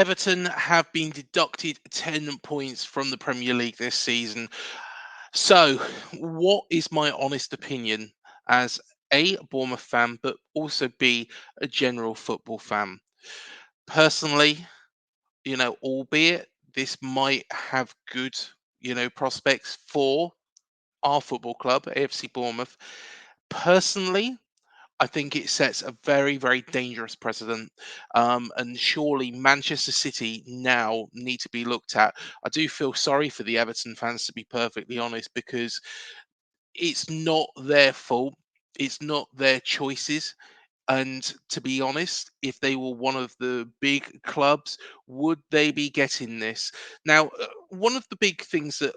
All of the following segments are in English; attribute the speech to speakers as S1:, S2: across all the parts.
S1: Everton have been deducted 10 points from the Premier League this season. So, what is my honest opinion as A, Bournemouth fan, but also B, a general football fan? Personally, albeit this might have good, prospects for our football club, AFC Bournemouth. Personally, I think it sets a very, very dangerous precedent. And surely Manchester City now need to be looked at. I do feel sorry for the Everton fans, to be perfectly honest, because it's not their fault. It's not their choices. And to be honest, if they were one of the big clubs, would they be getting this? Now, one of the big things that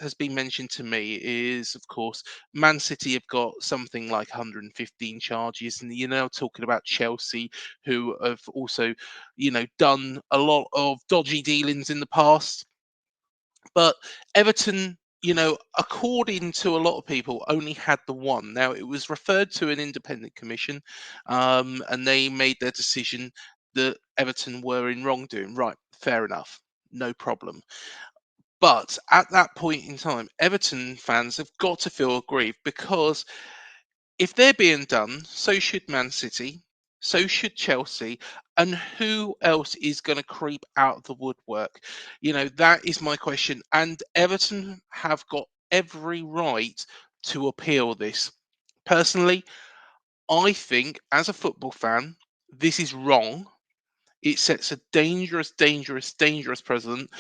S1: has been mentioned to me is, of course, Man City have got something like 115 charges, and you're now talking about Chelsea, who have also, done a lot of dodgy dealings in the past. But Everton, according to a lot of people, only had the one. Now, it was referred to an independent commission, and they made their decision that Everton were in wrongdoing. Right, fair enough, no problem. But at that point in time, Everton fans have got to feel aggrieved because if they're being done, so should Man City, so should Chelsea, and who else is going to creep out of the woodwork? That is my question. And Everton have got every right to appeal this. Personally, I think as a football fan, this is wrong. It sets a dangerous, dangerous, dangerous precedent.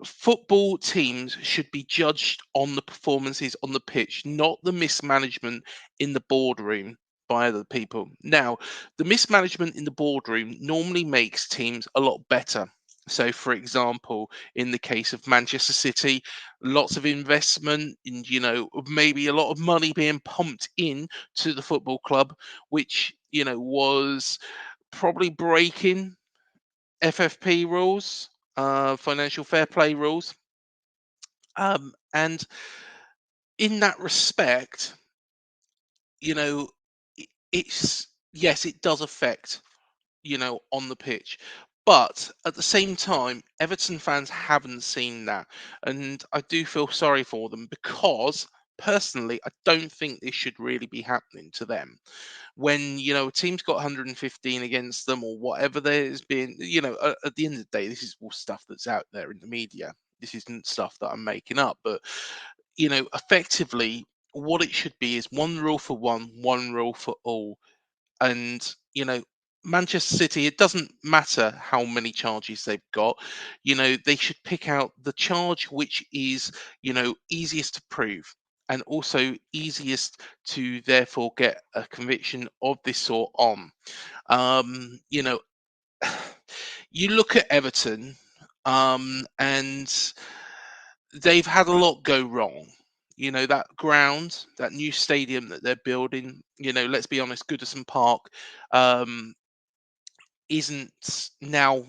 S1: Football teams should be judged on the performances on the pitch, not the mismanagement in the boardroom by other people. Now, the mismanagement in the boardroom normally makes teams a lot better. So, for example, in the case of Manchester City, lots of investment and, maybe a lot of money being pumped in to the football club, which, was probably breaking FFP rules, financial fair play rules. And in that respect, you know, it's yes, it does affect, on the pitch. But at the same time, Everton fans haven't seen that. And I do feel sorry for them because personally, I don't think this should really be happening to them. When, a team's got 115 against them or whatever there's been, at the end of the day, this is all stuff that's out there in the media. This isn't stuff that I'm making up. But effectively, what it should be is one rule for one rule for all. And, Manchester City, it doesn't matter how many charges they've got, they should pick out the charge which is, easiest to prove and also easiest to therefore get a conviction of this sort on. Um, you know, you look at Everton, and they've had a lot go wrong. That ground, that new stadium that they're building, let's be honest, Goodison Park um, isn't now,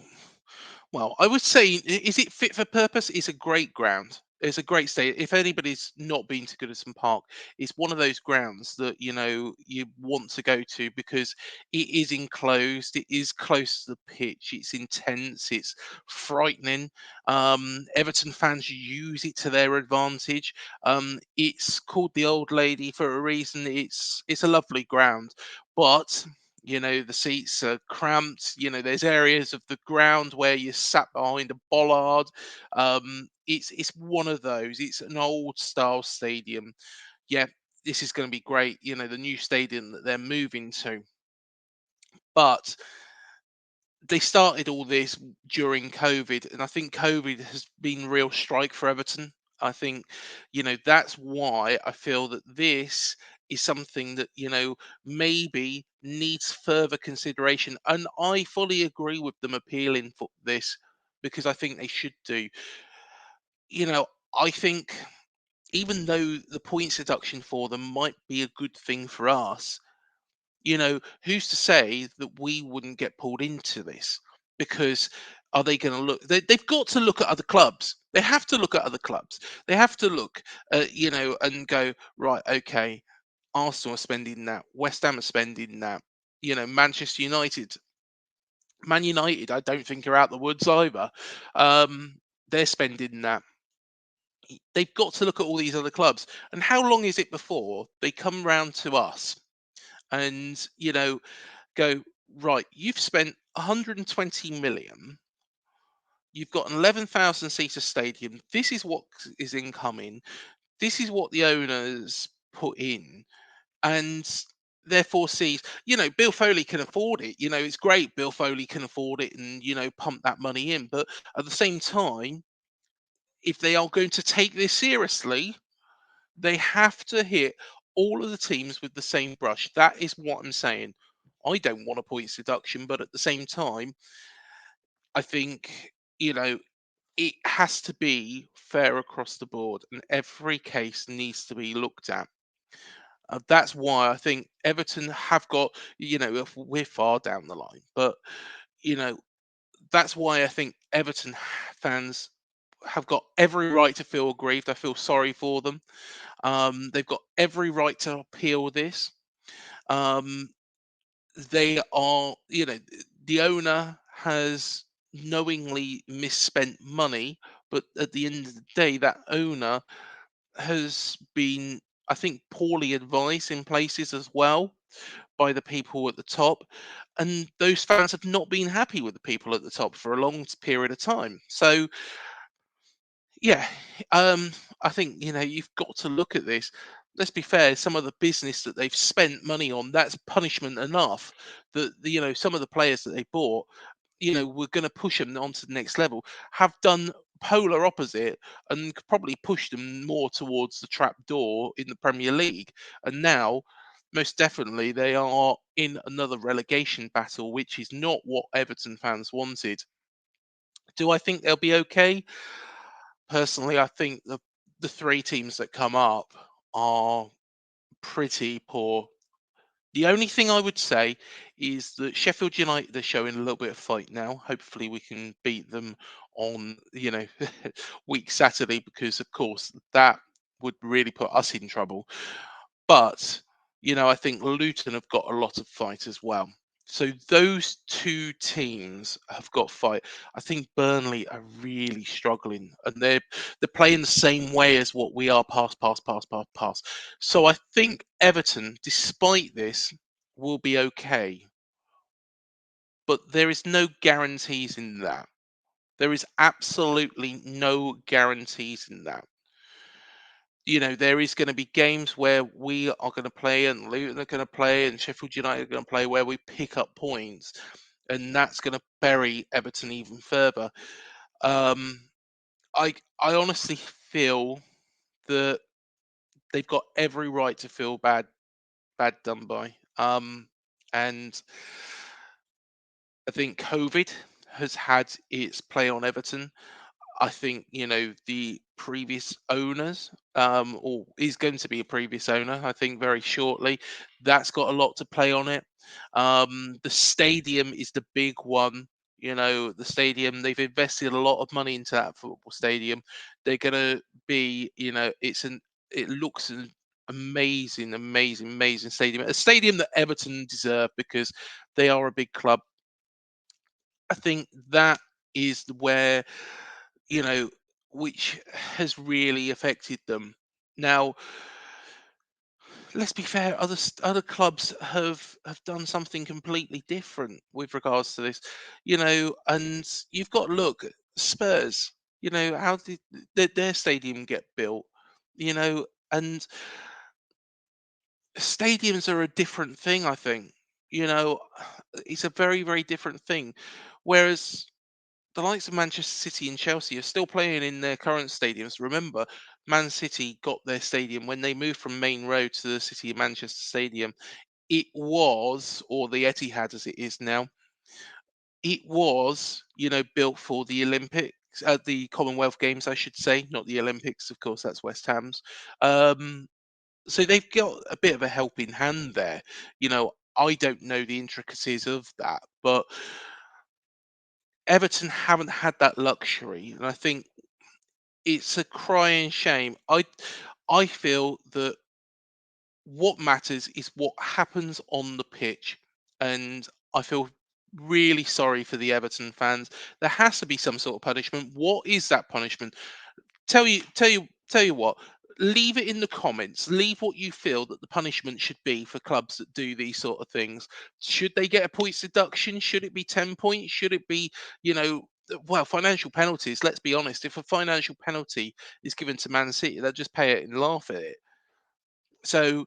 S1: well, I would say, is it fit for purpose? It's a great ground. It's a great stadium. If anybody's not been to Goodison Park, it's one of those grounds that you want to go to because it is enclosed. It is close to the pitch. It's intense. It's frightening. Everton fans use it to their advantage. It's called the Old Lady for a reason. It's a lovely ground, but the seats are cramped. There's areas of the ground where you're sat behind a bollard. It's one of those. It's an old style stadium. Yeah, this is going to be great. The new stadium that they're moving to. But they started all this during COVID, and I think COVID has been a real strike for Everton. I think, that's why I feel that this is something that, maybe needs further consideration. And I fully agree with them appealing for this because I think they should do. You know, I think even though the points deduction for them might be a good thing for us, who's to say that we wouldn't get pulled into this? Because are they going to look? They've got to look at other clubs. They have to look at other clubs. They have to look, and go, right, okay, Arsenal are spending that. West Ham are spending that. Manchester United Man United, I don't think are out the woods either. They're spending that. They've got to look at all these other clubs, and how long is it before they come round to us and go, right? You've spent 120 million. You've got an 11,000 seater stadium. This is what is incoming. This is what the owners put in, and therefore sees, Bill Foley can afford it. It's great. Bill Foley can afford it and, pump that money in. But at the same time, if they are going to take this seriously, they have to hit all of the teams with the same brush. That is what I'm saying. I don't want a points deduction, but at the same time, I think, it has to be fair across the board and every case needs to be looked at. That's why I think Everton have got, if we're far down the line, but, you know, that's why I think Everton fans have got every right to feel aggrieved. I feel sorry for them. They've got every right to appeal this. Um, they are, the owner has knowingly misspent money, but at the end of the day, that owner has been, I think, poorly advised in places as well by the people at the top. And those fans have not been happy with the people at the top for a long period of time. So, yeah, I think you've got to look at this. Let's be fair. Some of the business that they've spent money on, that's punishment enough. That some of the players that they bought, we're going to push them on to the next level. Have done polar opposite and could probably push them more towards the trap door in the Premier League. And now, most definitely, they are in another relegation battle, which is not what Everton fans wanted. Do I think they'll be okay? Personally, I think the three teams that come up are pretty poor. The only thing I would say is that Sheffield United are showing a little bit of fight now. Hopefully, we can beat them on, week Saturday, because of course that would really put us in trouble. But, I think Luton have got a lot of fight as well. So those two teams have got fight. I think Burnley are really struggling, and they're playing the same way as what we are. Pass, pass, pass, pass, pass. So I think Everton, despite this, will be okay. But there is no guarantees in that. There is absolutely no guarantees in that. There is going to be games where we are going to play and Luton are going to play and Sheffield United are going to play where we pick up points, and that's going to bury Everton even further. Um, I honestly feel that they've got every right to feel bad done by. And I think COVID has had its play on Everton. I think the previous owners, or is going to be a previous owner. I think very shortly. That's got a lot to play on it. The stadium is the big one. The stadium, they've invested a lot of money into that football stadium. They're gonna be, it looks an amazing, amazing, amazing stadium. A stadium that Everton deserve because they are a big club. I think that is where, you know, which has really affected them. Now, let's be fair, other clubs have done something completely different with regards to this, and you've got to look at Spurs. How did their stadium get built? And stadiums are a different thing. I think you know it's a very very different thing. Whereas the likes of Manchester City and Chelsea are still playing in their current stadiums. Remember, Man City got their stadium when they moved from Main Road to the City of Manchester Stadium. It was, or the Etihad as it is now, it was, built for the Olympics, the Commonwealth Games, I should say, not the Olympics. Of course, that's West Ham's. Um, so they've got a bit of a helping hand there. I don't know the intricacies of that, but Everton haven't had that luxury, and I think it's a crying shame. I feel that what matters is what happens on the pitch, and I feel Really sorry for the Everton fans. There has to be some sort of punishment. What is that punishment? Tell you what. Leave it in the comments. Leave what you feel that the punishment should be for clubs that do these sort of things. Should they get a points deduction? Should it be 10 points? Should it be, well, financial penalties? Let's be honest. If a financial penalty is given to Man City, they'll just pay it and laugh at it. So,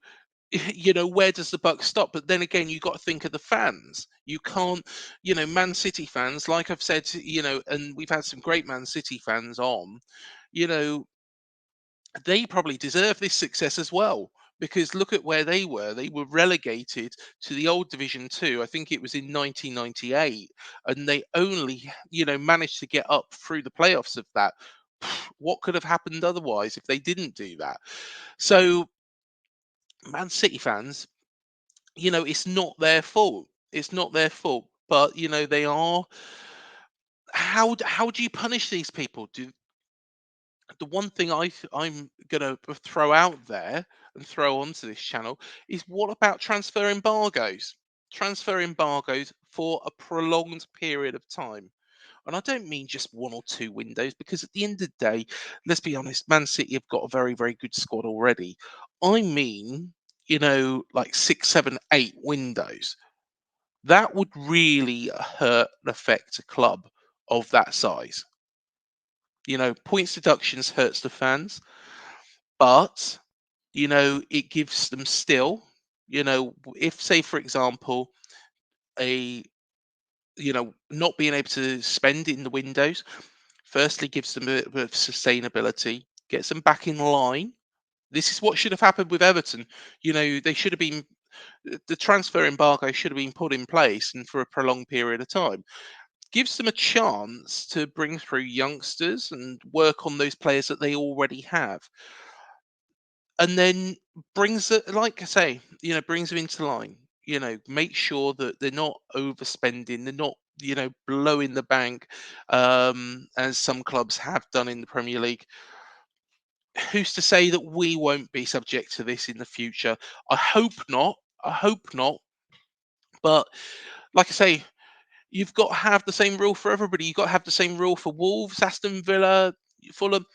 S1: where does the buck stop? But then again, you got to think of the fans. You can't, Man City fans, like I've said, and we've had some great Man City fans on, you know, they probably deserve this success as well. Because look at where they were. They were relegated to the old Division Two. I think it was in 1998, and they only, managed to get up through the playoffs of that. What could have happened otherwise if they didn't do that? So, Man City fans, it's not their fault. It's not their fault. But they are. How do you punish these people? The one thing I'm gonna throw out there and throw onto this channel is, what about transfer embargoes? Transfer embargoes for a prolonged period of time. And I don't mean just one or two windows, because at the end of the day, let's be honest, Man City have got a very, very good squad already. I mean, like 6, 7, 8 windows. That would really hurt and affect a club of that size. Points deductions hurts the fans, but it gives them still, if, say, for example, a not being able to spend in the windows, firstly gives them a bit of sustainability, gets them back in line. This is what should have happened with Everton. They should have been, the transfer embargo should have been put in place and for a prolonged period of time. Gives them a chance to bring through youngsters and work on those players that they already have. And then brings it, like I say, brings them into line. Make sure that they're not overspending, they're not, blowing the bank, as some clubs have done in the Premier League. Who's to say that we won't be subject to this in the future? I hope not. I hope not. But like I say, you've got to have the same rule for everybody. You've got to have the same rule for Wolves, Aston Villa, Fulham.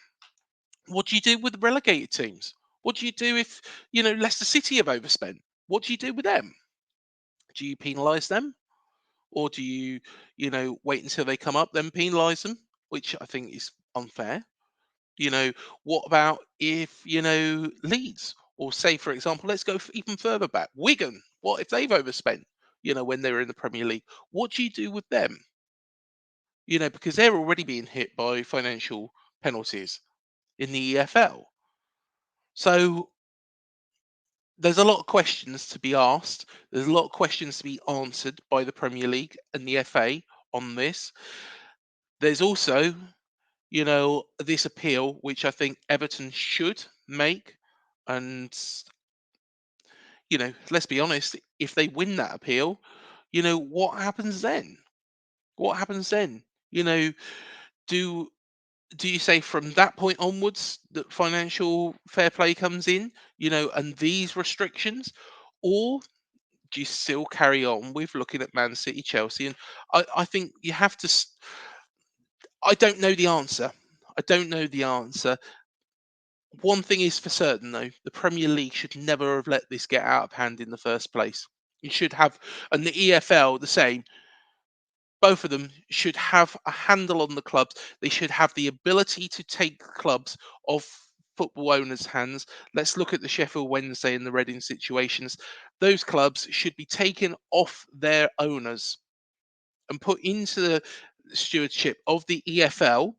S1: What do you do with the relegated teams? What do you do if, Leicester City have overspent? What do you do with them? Do you penalise them? Or do you, wait until they come up, then penalise them? Which I think is unfair. You know, what about if, Leeds, or say, for example, let's go even further back, Wigan, what if they've overspent, when they were in the Premier League? What do you do with them? Because they're already being hit by financial penalties in the EFL. So there's a lot of questions to be asked. There's a lot of questions to be answered by the Premier League and the FA on this. There's also, this appeal, which I think Everton should make. And, let's be honest, if they win that appeal, what happens then? What happens then? You know, do do you say from that point onwards that financial fair play comes in, and these restrictions, or do you still carry on with looking at Man City, Chelsea? And I think you have to. I don't know the answer. I don't know the answer. One thing is for certain, though: the Premier League should never have let this get out of hand in the first place. You should have, and the EFL the same. Both of them should have a handle on the clubs. They should have the ability to take clubs off football owners' hands. Let's look at the Sheffield Wednesday and the Reading situations. Those clubs should be taken off their owners and put into the stewardship of the EFL,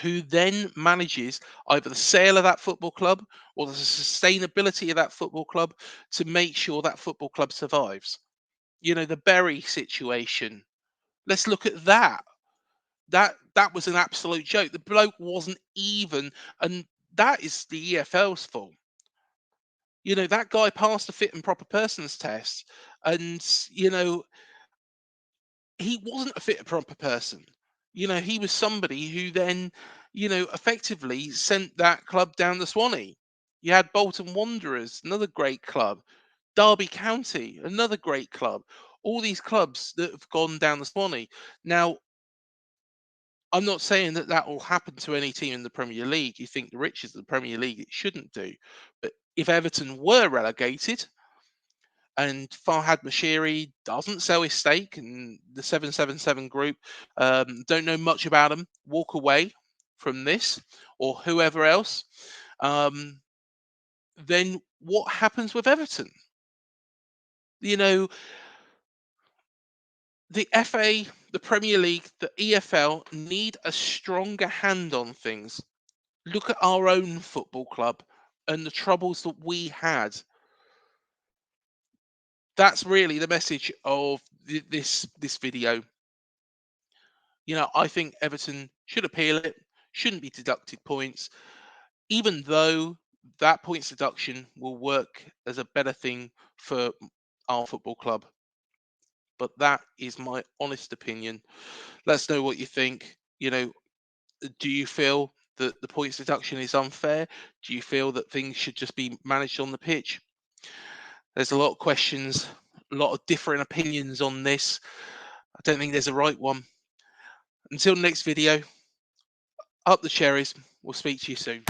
S1: who then manages either the sale of that football club or the sustainability of that football club to make sure that football club survives. The Berry situation. Let's look at that. That was an absolute joke. The bloke wasn't even, and that is the EFL's fault. That guy passed the fit and proper persons test, and he wasn't a fit and proper person. He was somebody who then, effectively sent that club down the Swanee. You had Bolton Wanderers, another great club. Derby County, another great club. all these clubs that have gone down the Swanee. Now, I'm not saying that that will happen to any team in the Premier League. You think the riches of the Premier League, it shouldn't do. But if Everton were relegated and Farhad Moshiri doesn't sell his stake in the 777 group, don't know much about them, walk away from this or whoever else, um, then what happens with Everton? You know, the FA, the Premier League, the EFL need a stronger hand on things. Look at our own football club and the troubles that we had. That's really the message of this video. You know, I think Everton should appeal it, shouldn't be deducted points, even though that points deduction will work as a better thing for our football club. But that is my honest opinion. Let us know what you think. You know, do you feel that the points deduction is unfair? Do you feel that things should just be managed on the pitch? There's a lot of questions, a lot of different opinions on this. I don't think there's a right one. Until the next video, up the cherries. We'll speak to you soon.